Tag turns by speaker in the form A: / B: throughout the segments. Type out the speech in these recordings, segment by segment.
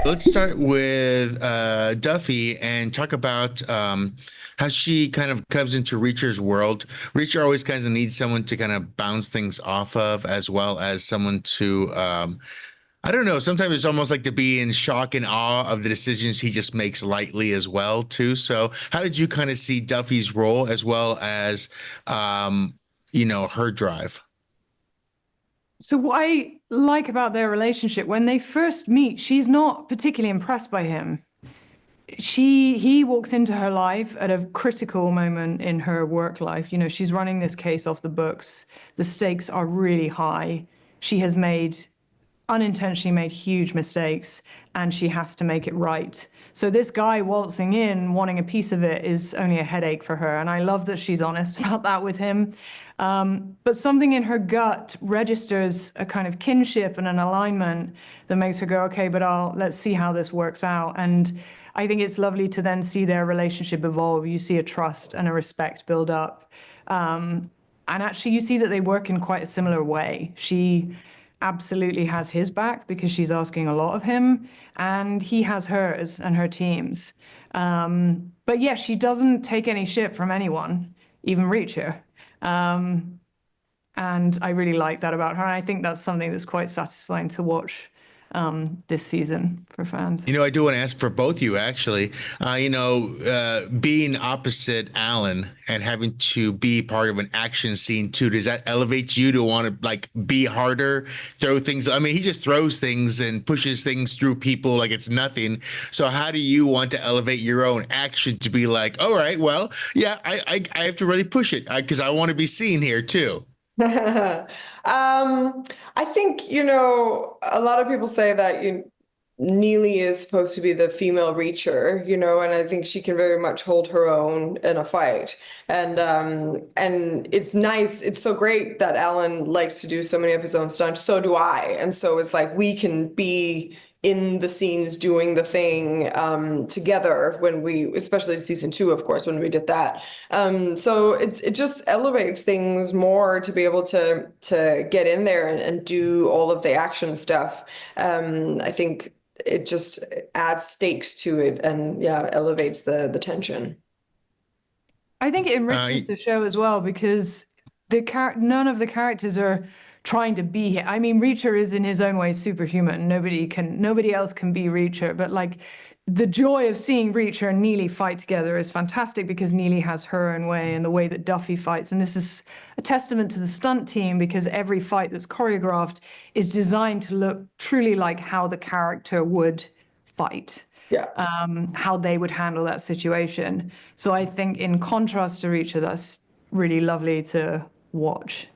A: Let's start with Duffy and talk about how she kind of comes into Reacher's world. Reacher always kind of needs someone to kind of bounce things off of, as well as someone to, I don't know, sometimes it's almost like to be in shock and awe of the decisions he just makes lightly as well, too. So how did you kind of see Duffy's role as well as, her drive?
B: So what I like about their relationship, when they first meet, she's not particularly impressed by him. He walks into her life at a critical moment in her work life. You know, she's running this case off the books. The stakes are really high. She has unintentionally made huge mistakes, and she has to make it right. So this guy waltzing in, wanting a piece of it, is only a headache for her. And I love that she's honest about that with him. But something in her gut registers a kind of kinship and an alignment that makes her go, okay, but let's see how this works out. And I think it's lovely to then see their relationship evolve. You see a trust and a respect build up. And actually, you see that they work in quite a similar way. She absolutely has his back because she's asking a lot of him, and he has hers and her team's. But yeah, she doesn't take any shit from anyone, even Reacher. And I really like that about her. And I think that's something that's quite satisfying to watch this season for fans.
A: I do want to ask for both you actually. Being opposite Alan and having to be part of an action scene too, does that elevate you to want to like be harder, throw things? I mean, he just throws things and pushes things through people like it's nothing. So how do you want to elevate your own action to be like, all right, well, yeah, I have to really push it because I want to be seen here too.
C: I think, a lot of people say that Neely is supposed to be the female reacher, and I think she can very much hold her own in a fight. And it's nice. It's so great that Alan likes to do so many of his own stunts. So do I. And so it's like we can be in the scenes doing the thing together when especially season 2, of course, when we did that. So it just elevates things more to be able to get in there and do all of the action stuff. I think it just adds stakes to it and yeah, elevates the tension.
B: I think it enriches the show as well because none of the characters are trying to be him. I mean, Reacher is in his own way superhuman. Nobody else can be Reacher. But like the joy of seeing Reacher and Neely fight together is fantastic because Neely has her own way and the way that Duffy fights. And this is a testament to the stunt team because every fight that's choreographed is designed to look truly like how the character would fight.
C: Yeah.
B: How they would handle that situation. So I think in contrast to Reacher, that's really lovely to watch.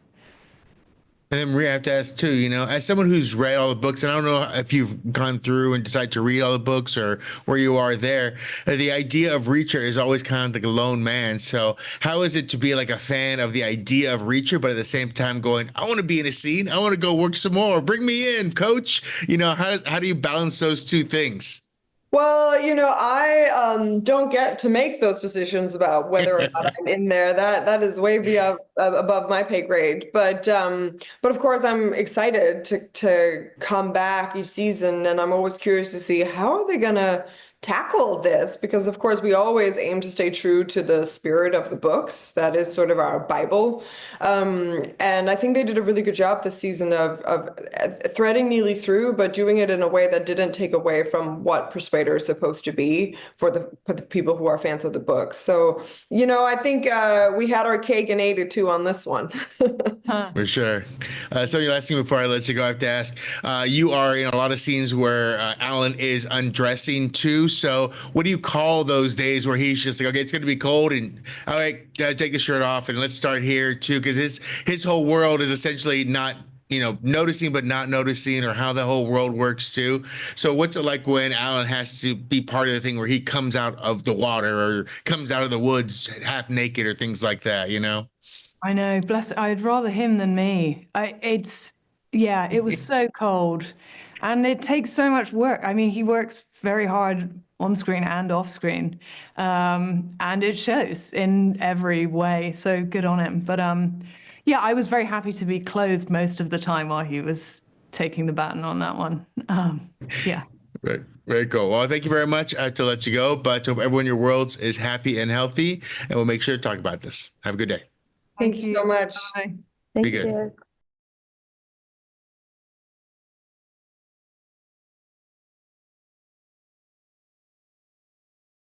A: And then Maria, I have to ask too, as someone who's read all the books, and I don't know if you've gone through and decided to read all the books or where you are there, the idea of Reacher is always kind of like a lone man. So how is it to be like a fan of the idea of Reacher, but at the same time going, I want to be in a scene. I want to go work some more. Bring me in, coach. How do you balance those two things?
C: Well, I don't get to make those decisions about whether or not I'm in there. That is way above my pay grade. But of course, I'm excited to come back each season, and I'm always curious to see how are they gonna tackle this, because of course we always aim to stay true to the spirit of the books. That is sort of our Bible. And I think they did a really good job this season of threading Neely through, but doing it in a way that didn't take away from what Persuader is supposed to be for the people who are fans of the books. So, I think we had our cake and ate it too on this one.
A: For sure. So your last thing before I let you go, I have to ask, you are in a lot of scenes where Alan is undressing too. So what do you call those days where he's just like, okay, it's going to be cold and all right, take the shirt off and let's start here too. Cause his whole world is essentially not, noticing, but not noticing, or how the whole world works too. So what's it like when Alan has to be part of the thing where he comes out of the water or comes out of the woods half naked or things like that,
B: I know, I'd rather him than me. It was so cold and it takes so much work. I mean, he works very hard on screen and off screen. And it shows in every way. So good on him. But yeah, I was very happy to be clothed most of the time while he was taking the baton on that one. Yeah.
A: Right. Very cool. Well, thank you very much. I have to let you go, but hope everyone in your worlds is happy and healthy, and we'll make sure to talk about this. Have a good day.
C: Thank you so much.
B: Bye.
A: Be
D: Thank
A: good.
D: you.